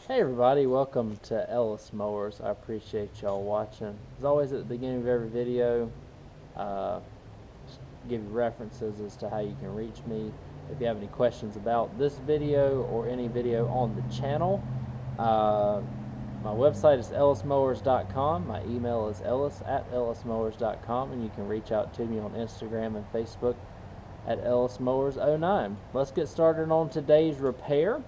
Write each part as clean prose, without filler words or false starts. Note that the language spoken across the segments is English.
Hey everybody, welcome to Ellis Mowers. I appreciate y'all watching. As always, at the beginning of every video, uh, give you references as to how you can reach me. If you have any questions about this video or any video on the channel, my website is ellismowers.com. My email is ellis@ellismowers.com, and you can reach out to me on Instagram and Facebook at ellismowers09. Let's get started on today's repair.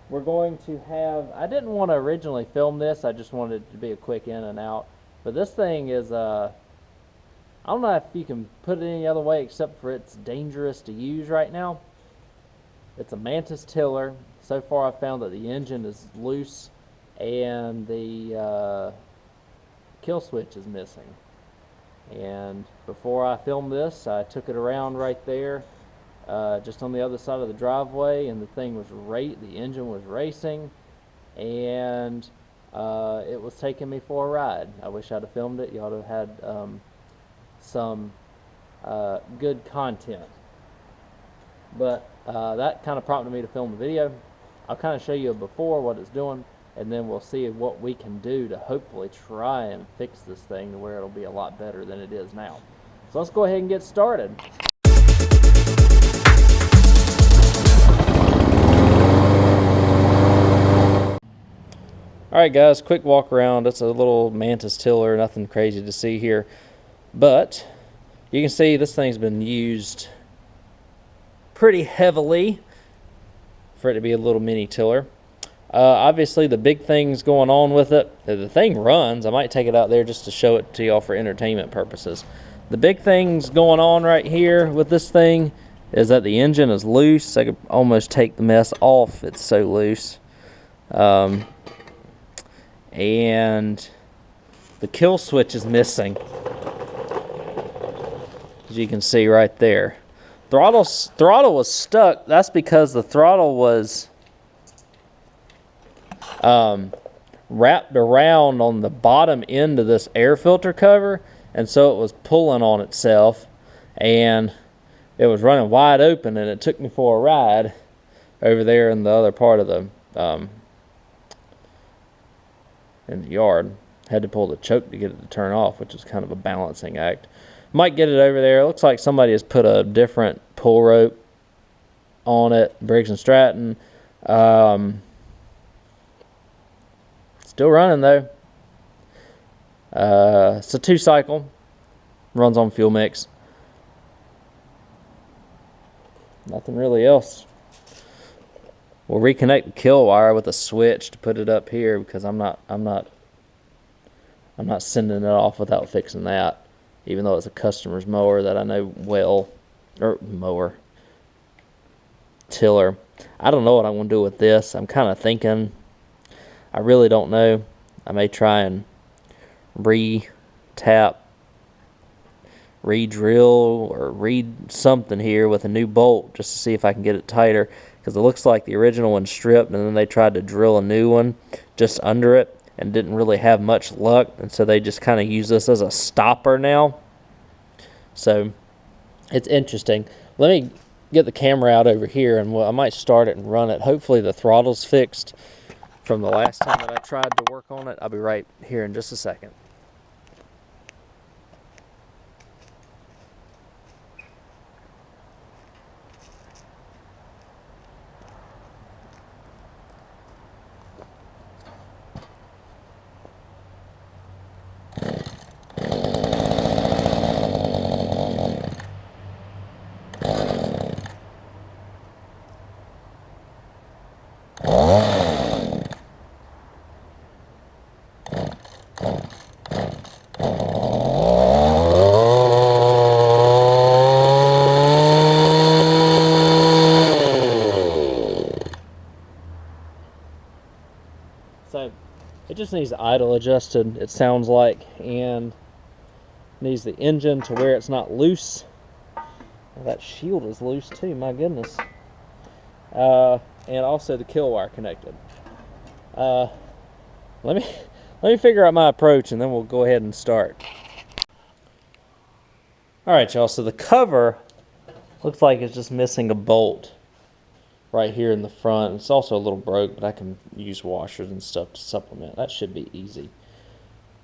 We're going to have, I didn't want to originally film this, I just wanted it to be a quick in and out. But this thing is, I don't know if you can put it any other way except for it's dangerous to use right now. It's a Mantis Tiller. So far I've found that the engine is loose and the kill switch is missing. And before I filmed this, I took it around right there. Just on the other side of the driveway, and the thing was the engine was racing, and it was taking me for a ride. I wish I'd have filmed it. You ought to have had some good content. But that kind of prompted me to film the video. I'll kind of show you before what it's doing, and then we'll see what we can do to hopefully try and fix this thing to where it'll be a lot better than it is now. So let's go ahead and get started. Alright guys, quick walk around. It's a little Mantis Tiller, nothing crazy to see here. But you can see this thing's been used pretty heavily for it to be a little mini tiller. Obviously the big thing's going on with it. The thing runs. I might take it out there just to show it to y'all for entertainment purposes. The big thing's going on right here with this thing is that the engine is loose. I could almost take the mess off. It's so loose. And the kill switch is missing, as you can see right there. Throttle was stuck. That's because the throttle was wrapped around on the bottom end of this air filter cover, and so it was pulling on itself, and it was running wide open, and it took me for a ride over there in the other part of the in the yard. Had to pull the choke to get it to turn off, which is kind of a balancing act. Might get it over there. It looks like somebody has put a different pull rope on it, Briggs and Stratton. Still running though. It's a 2-cycle, runs on fuel mix. Nothing really else. We'll reconnect the kill wire with a switch to put it up here, because I'm not sending it off without fixing that, even though it's a customer's mower that I know well, or mower, tiller. I don't know what I'm going to do with this. I'm kind of thinking, I really don't know. I may try and re-tap, re-drill, or read something here with a new bolt just to see if I can get it tighter, because it looks like the original one stripped and then they tried to drill a new one just under it and didn't really have much luck, and so they just kind of use this as a stopper now. So it's interesting. Let me get the camera out over here, and I might start it and run it. Hopefully the throttle's fixed from the last time that I tried to work on it. I'll be right here in just a second. So it just needs idle adjusted, it sounds like, and needs the engine to where it's not loose. Well, that shield is loose too, my goodness. And also the kill wire connected. Let me figure out my approach, and then we'll go ahead and start. All right, y'all, so the cover looks like it's just missing a bolt. right here in the front. It's also a little broke, but I can use washers and stuff to supplement. That should be easy.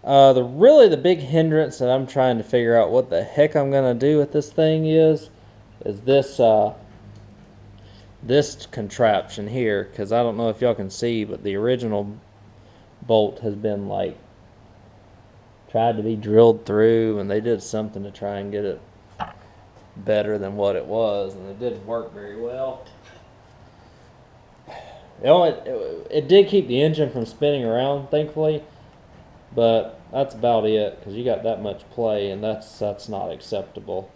Really the big hindrance that I'm trying to figure out what the heck I'm gonna do with this thing is this this contraption here, because I don't know if y'all can see, but the original bolt has been like tried to be drilled through, and they did something to try and get it better than what it was, and it didn't work very well. It did keep the engine from spinning around, thankfully, but that's about it, because you got that much play, and that's not acceptable.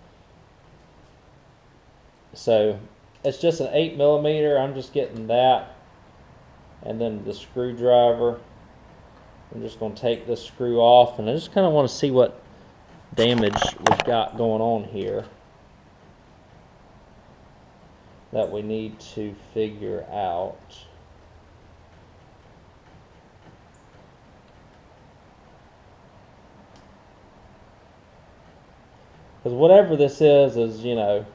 So it's just an 8mm. I'm just getting that, and then the screwdriver. I'm just going to take this screw off, and I just kind of want to see what damage we've got going on here that we need to figure out. Because whatever this is, you know,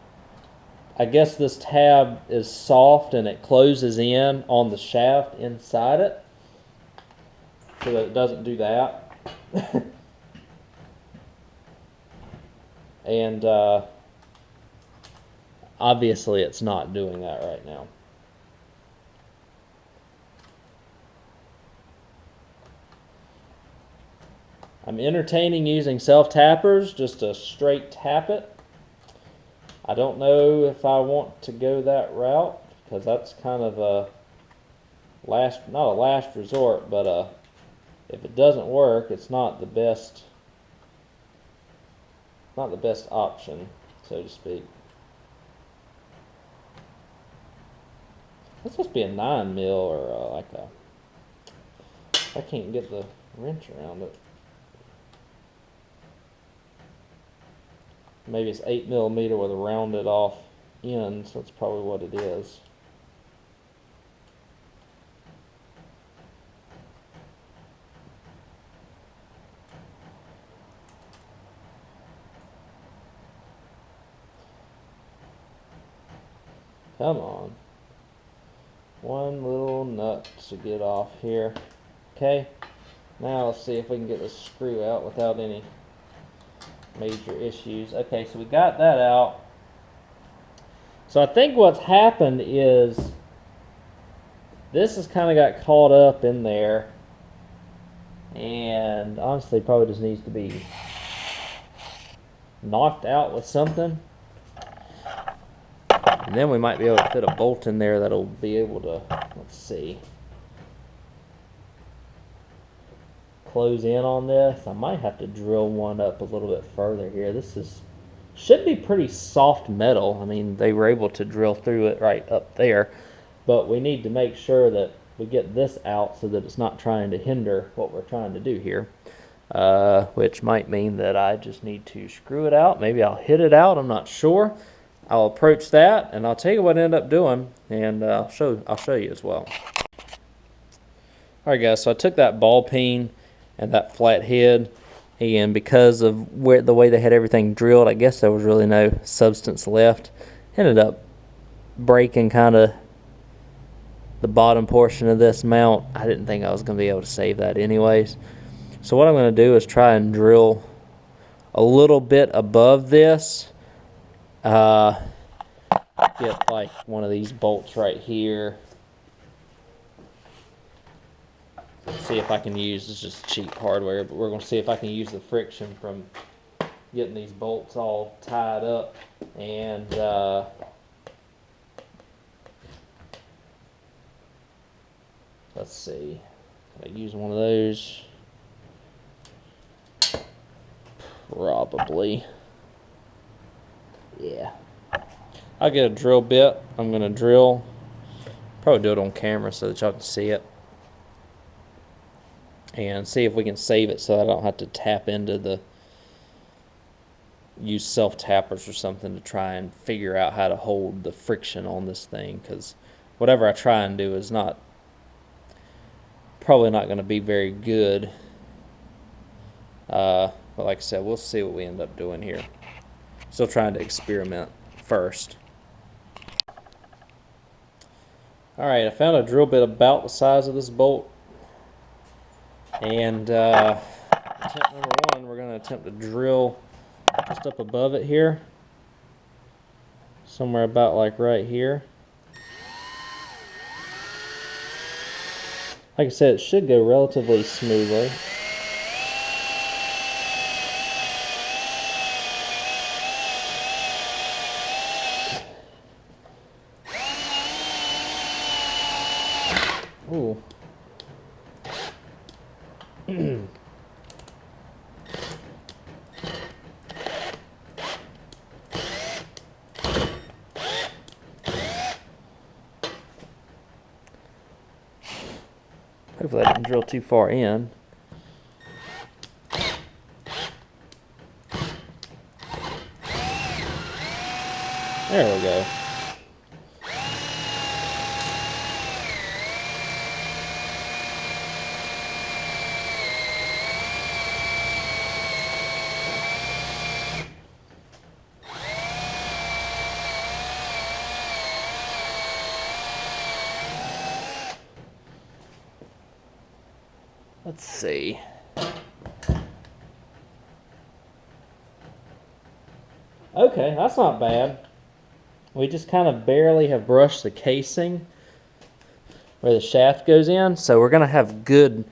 I guess this tab is soft and it closes in on the shaft inside it, so that it doesn't do that. And obviously it's not doing that right now. I'm entertaining using self-tappers just to straight tap it. I don't know if I want to go that route, because that's kind of a not a last resort, but if it doesn't work, it's not the best option, so to speak. That's supposed to be a 9mm or like a, I can't get the wrench around it. Maybe it's 8mm with a rounded off end, so that's probably what it is. Come on. One little nut to get off here. Okay. Now let's see if we can get this screw out without any major issues. Okay, so we got that out. So I think what's happened is this has kind of got caught up in there, and honestly probably just needs to be knocked out with something. And then we might be able to fit a bolt in there that'll be able to, let's see, close in on this. I might have to drill one up a little bit further here. This should be pretty soft metal. I mean, they were able to drill through it right up there, but we need to make sure that we get this out so that it's not trying to hinder what we're trying to do here, which might mean that I just need to screw it out. Maybe I'll hit it out, I'm not sure. I'll approach that, and I'll tell you what I end up doing, and I'll show you as well. Alright guys, so I took that ball peen and that flat head, and because of the way they had everything drilled, I guess there was really no substance left. Ended up breaking kind of the bottom portion of this mount. I didn't think I was going to be able to save that anyways. So what I'm going to do is try and drill a little bit above this. Get like one of these bolts right here. See if I can use, this is just cheap hardware, but we're going to see if I can use the friction from getting these bolts all tied up, and let's see, can I use one of those? Probably. Yeah. I'll get a drill bit. I'm going to drill. Probably do it on camera so that y'all can see it. And see if we can save it so I don't have to tap into use self-tappers or something to try and figure out how to hold the friction on this thing. Because whatever I try and do is probably not going to be very good. But like I said, we'll see what we end up doing here. Still trying to experiment first. Alright, I found a drill bit about the size of this bolt. And attempt number one, we're going to attempt to drill just up above it here. Somewhere about like right here. Like I said, it should go relatively smoothly. Ooh. Hopefully I didn't drill too far in. There we go. Let's see. Okay, that's not bad. We just kind of barely have brushed the casing where the shaft goes in, so we're gonna have good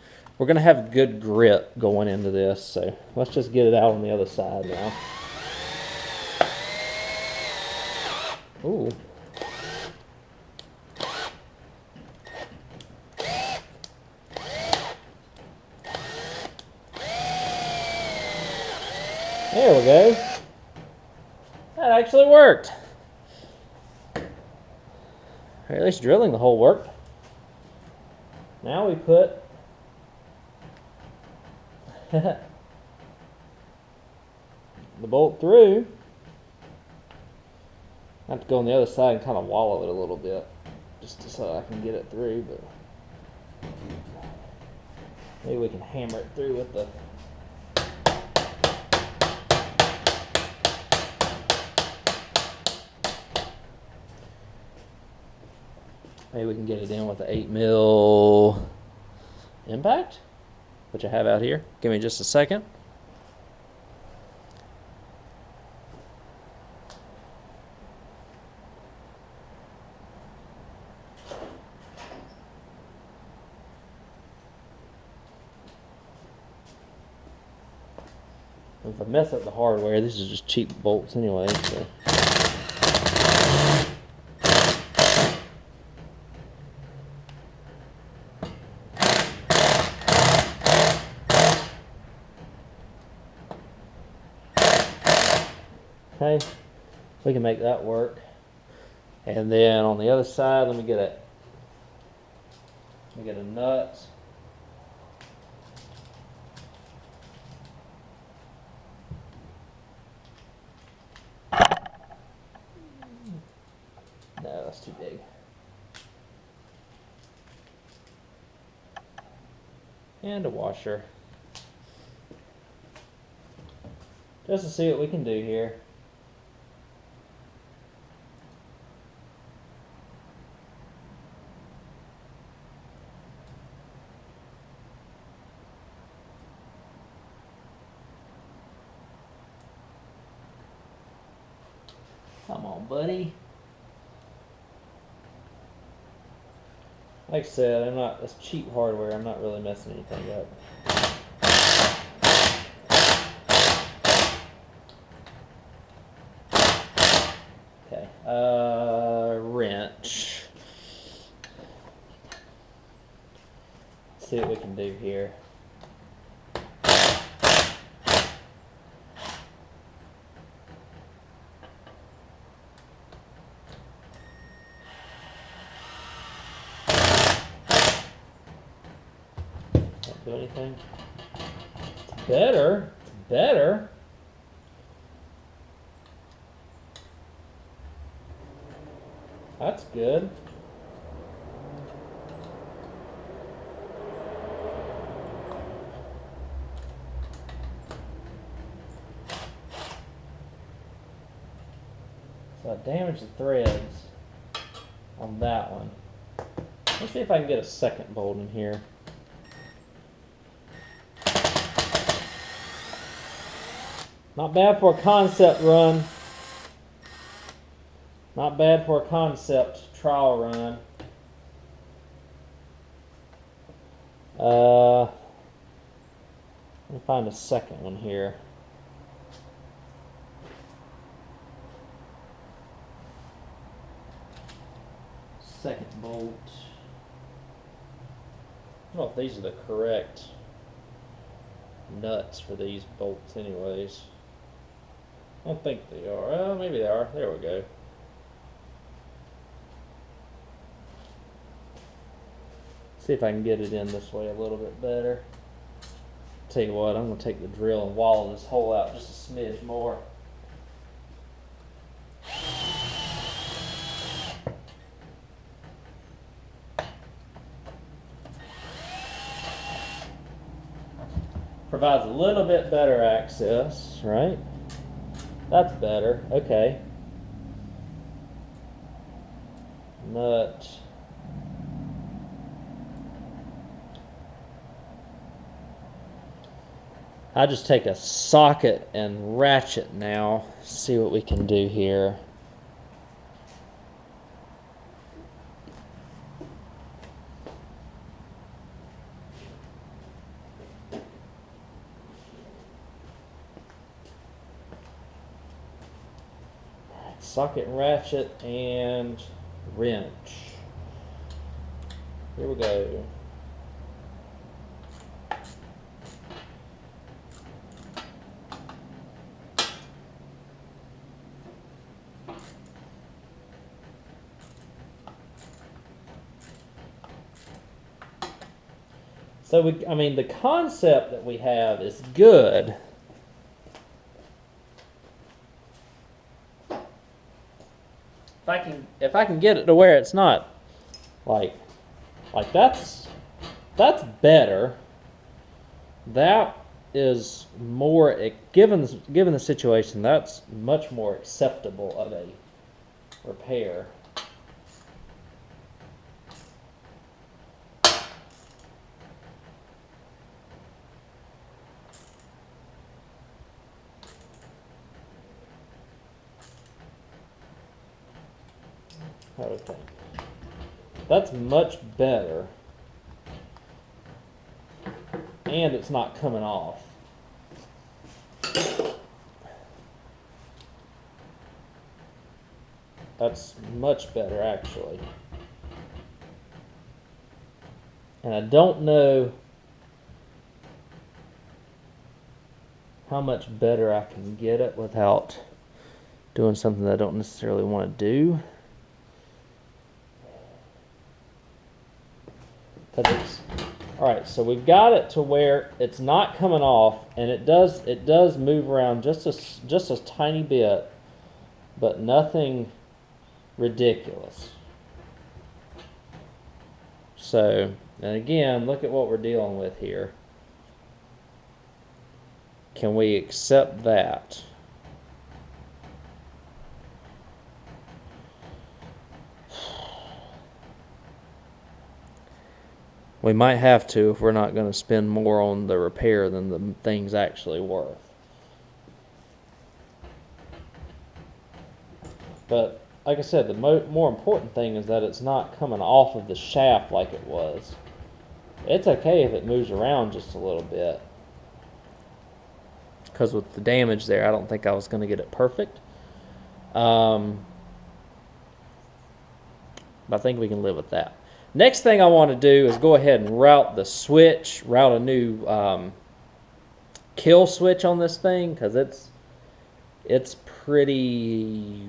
grip going into this. So let's just get it out on the other side now. Ooh. There we go. That actually worked. Or at least drilling the hole worked. Now we put the bolt through. I have to go on the other side and kind of wallow it a little bit, just so I can get it through. But maybe we can hammer it through with the. Maybe we can get it in with the 8mm impact, which I have out here. Give me just a second. If I mess up the hardware, this is just cheap bolts anyway. So. Okay, we can make that work. And then on the other side, let me get a nut. No, that's too big. And a washer. Just to see what we can do here. Come on, buddy. Like I said, it's cheap hardware. I'm not really messing anything up. Okay, wrench. Let's see what we can do here. Do anything. It's better. It's better. That's good. So I damaged the threads on that one. Let's see if I can get a second bolt in here. Not bad for a concept run. Not bad for a concept trial run. Let me find a second one here. Second bolt. I don't know if these are the correct nuts for these bolts anyways. I don't think they are. Oh, maybe they are. There we go. See if I can get it in this way a little bit better. Tell you what, I'm going to take the drill and wallow this hole out just a smidge more. Provides a little bit better access, right? That's better. Okay. Nut. I just take a socket and ratchet now. See what we can do here. Socket, ratchet, and wrench. Here we go. So the concept that we have is good. If I can get it to where it's not like that's better. That is more, given the situation, that's much more acceptable of a repair. Okay. That's much better. And it's not coming off. That's much better, actually. And I don't know how much better I can get it without doing something that I don't necessarily want to do. Alright, so we've got it to where it's not coming off, and it does move around just a tiny bit, but nothing ridiculous. So, and again, look at what we're dealing with here. Can we accept that? We might have to if we're not going to spend more on the repair than the thing's actually worth. But like I said, the more important thing is that it's not coming off of the shaft like it was. It's okay if it moves around just a little bit. Because with the damage there, I don't think I was going to get it perfect. But I think we can live with that. Next thing I want to do is go ahead and route the switch, route a new kill switch on this thing, because it's pretty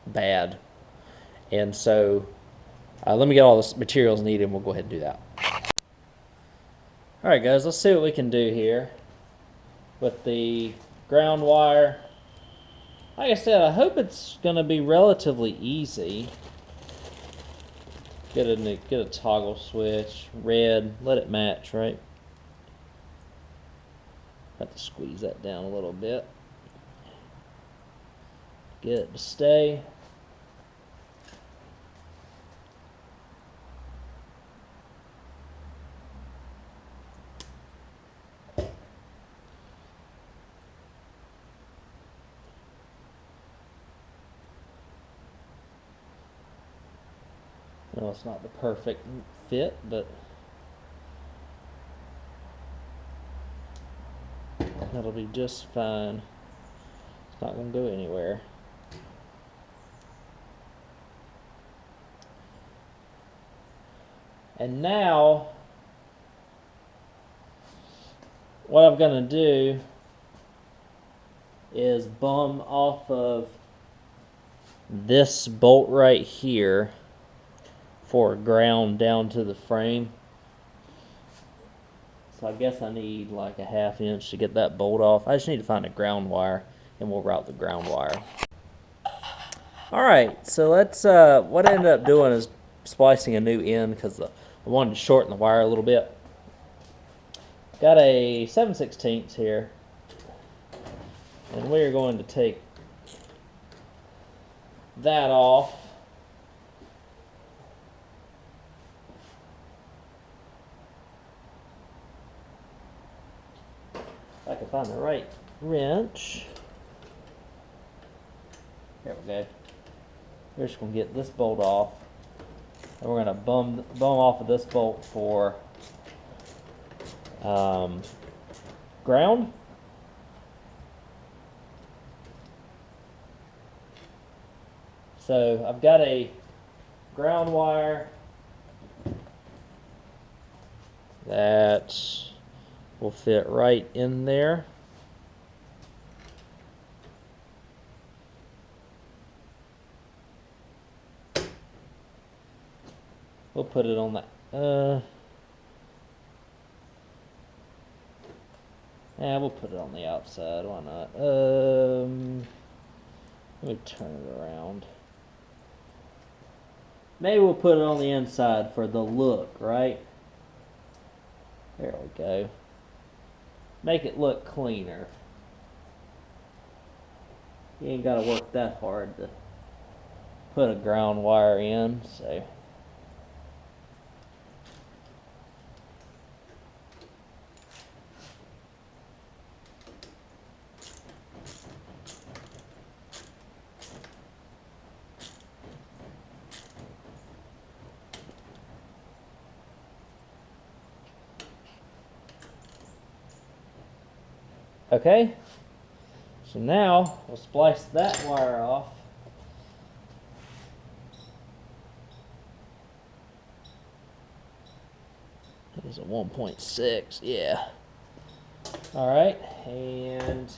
bad. And so let me get all the materials needed and we'll go ahead and do that. Alright guys, let's see what we can do here with the ground wire. Like I said, I hope it's going to be relatively easy. Get a toggle switch, red, let it match, right? Have to squeeze that down a little bit. Get it to stay. No, it's not the perfect fit, but that'll be just fine. It's not going to go anywhere. And now, what I'm going to do is bum off of this bolt right here for ground down to the frame. So I guess I need like a 1/2 inch to get that bolt off. I just need to find a ground wire and we'll route the ground wire. Alright, so let's, what I ended up doing is splicing a new end because I wanted to shorten the wire a little bit. Got a 7/16 here, and we're going to take that off. If I can find the right wrench. There we go. We're just going to get this bolt off, and we're going to bum off of this bolt for ground. So I've got a ground wire that will fit right in there. We'll put it on that. Yeah, we'll put it on the outside. Why not? Let me turn it around. Maybe we'll put it on the inside for the look, right? There we go. Make it look cleaner. You ain't got to work that hard to put a ground wire in, so. Okay, so now we'll splice that wire off. It is a 1.6, yeah. All right, and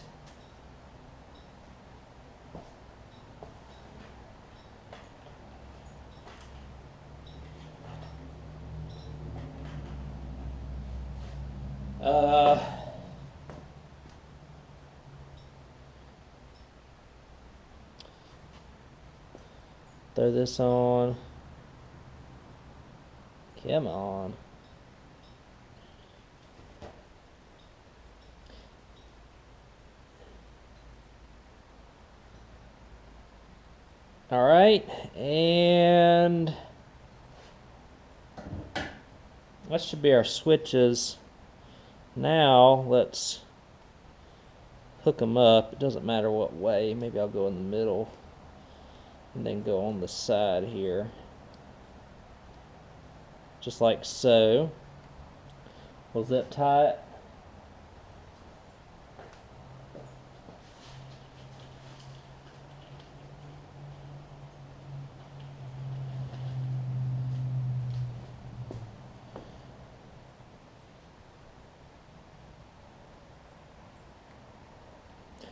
throw this on. Come on. All right, and that should be our switches. Now let's hook them up. It doesn't matter what way. Maybe I'll go in the middle and then go on the side here, just like so. We'll zip tie it.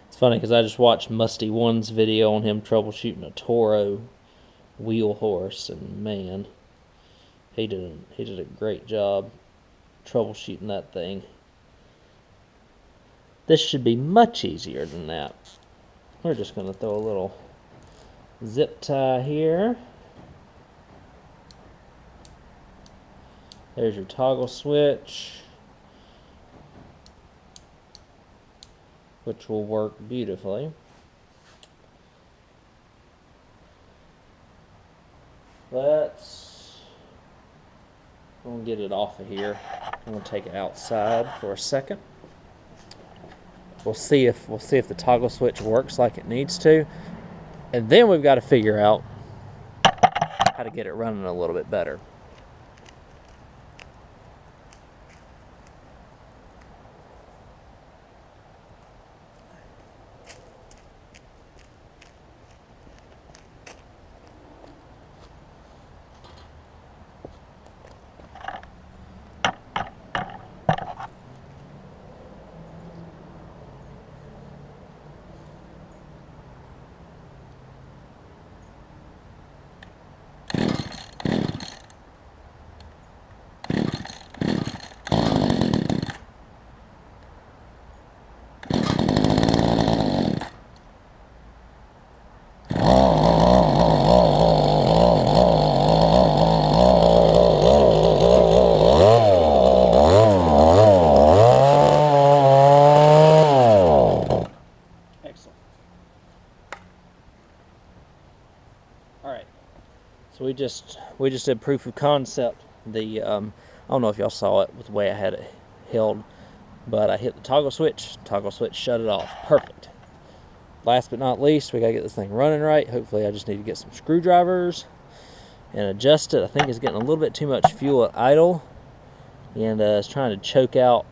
It's funny because I just watched Musty One's video on him troubleshooting a Toro wheel horse, and man, he did a great job troubleshooting that thing. This should be much easier than that. We're just going to throw a little zip tie here. There's your toggle switch, which will work beautifully. Let's get it off of here. I'm gonna take it outside for a second. We'll see if the toggle switch works like it needs to, and then we've got to figure out how to get it running a little bit better. So we just did proof of concept. I don't know if y'all saw it with the way I had it held, but I hit the toggle switch shut it off. Perfect. Last but not least, we gotta get this thing running right. Hopefully I just need to get some screwdrivers and adjust it. I think it's getting a little bit too much fuel at idle, and it's trying to choke out.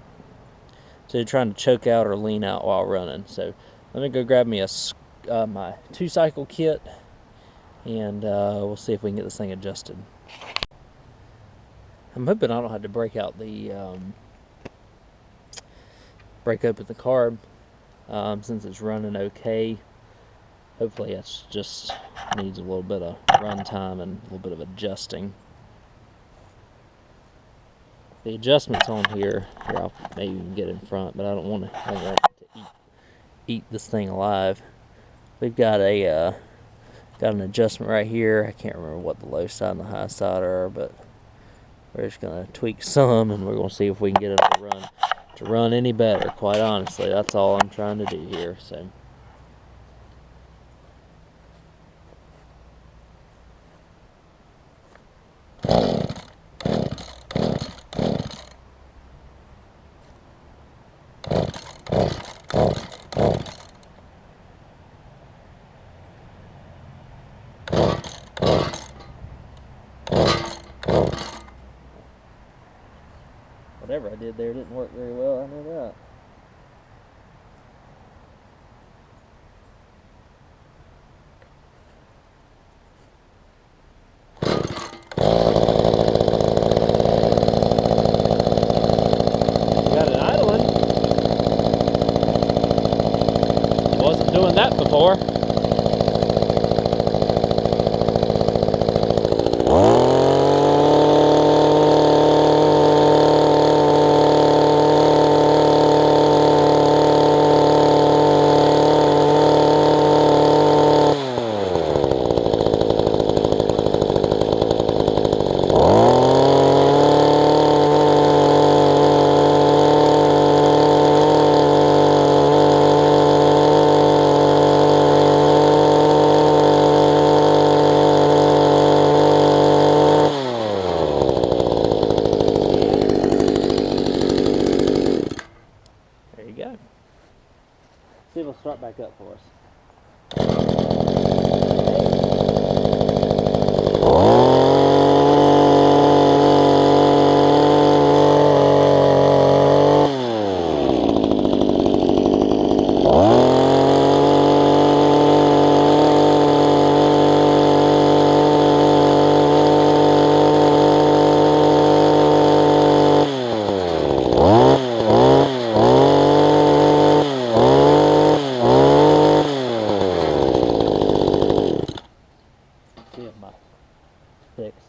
So you're trying to choke out or lean out while running. So let me go grab me my 2-cycle kit, and we'll see if we can get this thing adjusted. I'm hoping I don't have to break out the break open the carb since it's running okay. Hopefully it's just needs a little bit of run time and a little bit of adjusting. The adjustments on here I'll maybe even get in front, but I don't want to eat this thing alive. We've got an adjustment right here. I can't remember what the low side and the high side are, but we're just gonna tweak some, and we're gonna see if we can get it to run any better. Quite honestly, that's all I'm trying to do here. So. Whatever I did there didn't work very well, I know that. Got it idling. Wasn't doing that before. See if it'll start back up for us.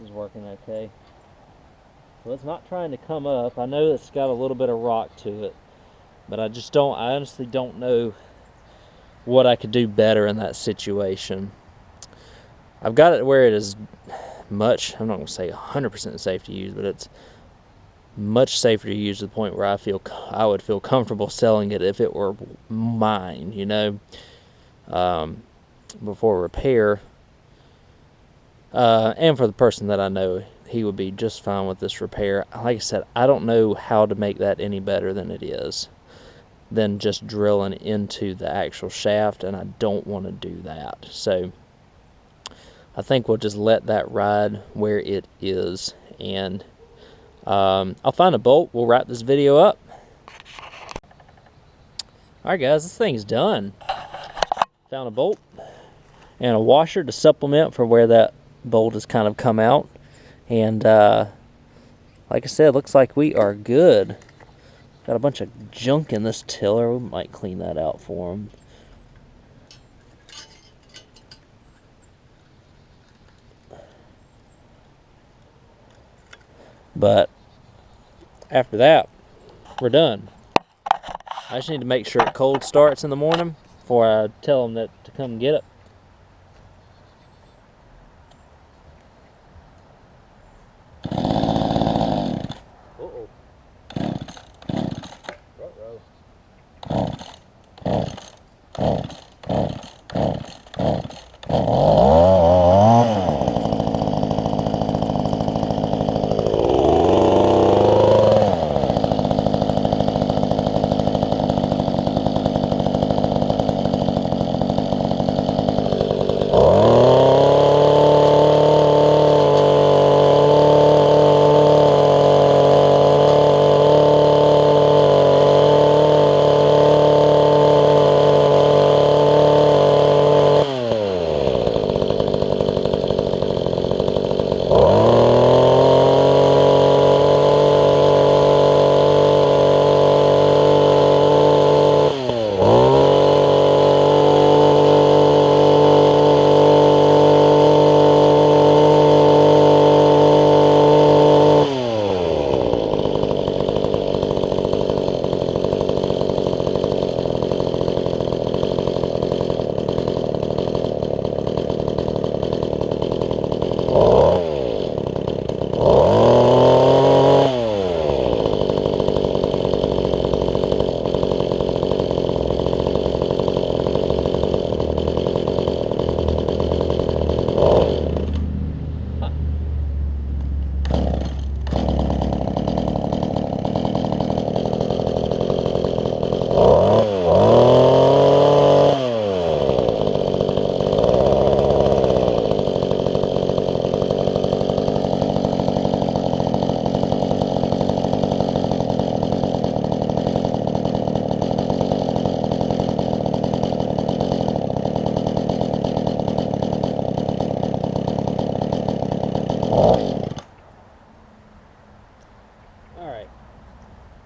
Is working okay. So it's not trying to come up. I know it's got a little bit of rock to it, but I honestly don't know what I could do better in that situation. I've got it where it is much, I'm not going to say 100% safe to use, but it's much safer to use to the point where I would feel comfortable selling it if it were mine, you know, before repair. And for the person that I know, he would be just fine with this repair. Like I said, I don't know how to make that any better than it is, than just drilling into the actual shaft, and I don't want to do that. So I think we'll just let that ride where it is, and I'll find a bolt. We'll wrap this video up. Alright guys, this thing's done. Found a bolt and a washer to supplement for where that bolt has kind of come out. And like I said, looks like we are good. Got a bunch of junk in this tiller. We might clean that out for them. But after that, we're done. I just need to make sure it cold starts in the morning before I tell them that to come get it. Uh-oh.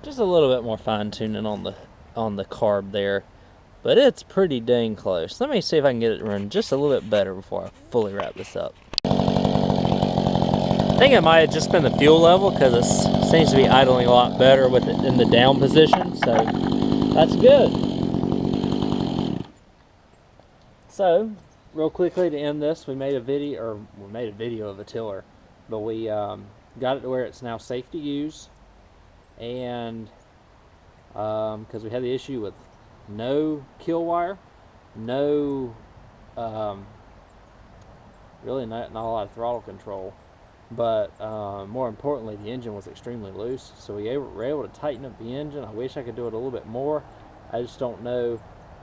Just a little bit more fine tuning on the carb there, but it's pretty dang close. Let me see if I can get it running just a little bit better before I fully wrap this up. I think it might have just been the fuel level, because it seems to be idling a lot better with it in the down position, so that's good. So real quickly to end this, we made a video of a tiller, but we got it to where it's now safe to use. And because we had the issue with no kill wire, no really not a lot of throttle control, but more importantly, the engine was extremely loose, so we were able to tighten up the engine. I wish I could do it a little bit more. I just don't know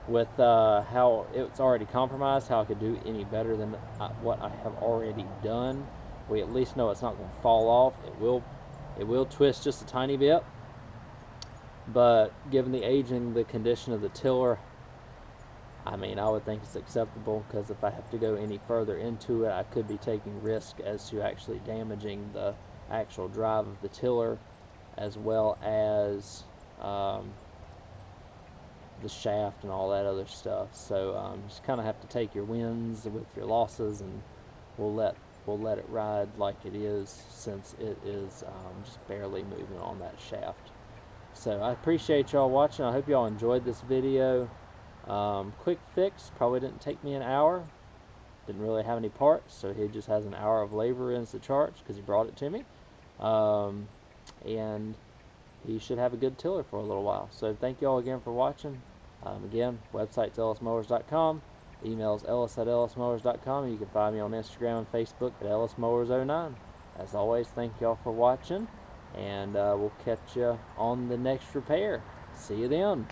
with how it's already compromised, how I could do any better than what I have already done. We at least know it's not going to fall off. It will twist just a tiny bit, but given the age and the condition of the tiller, I mean, I would think it's acceptable, because if I have to go any further into it, I could be taking risk as to actually damaging the actual drive of the tiller, as well as the shaft and all that other stuff. So just kind of have to take your wins with your losses, and we'll let it ride like it is, since it is just barely moving on that shaft. So I appreciate y'all watching. I hope y'all enjoyed this video. Quick fix, probably didn't take me an hour. Didn't really have any parts, so he just has an hour of labor in the charge because he brought it to me. And he should have a good tiller for a little while. So thank you all again for watching. Again, website's ellismowers.com. Email's ellis@ellismowers.com. You can find me on Instagram and Facebook at ellismowers09. As always, thank y'all for watching, and we'll catch you on the next repair. See you then.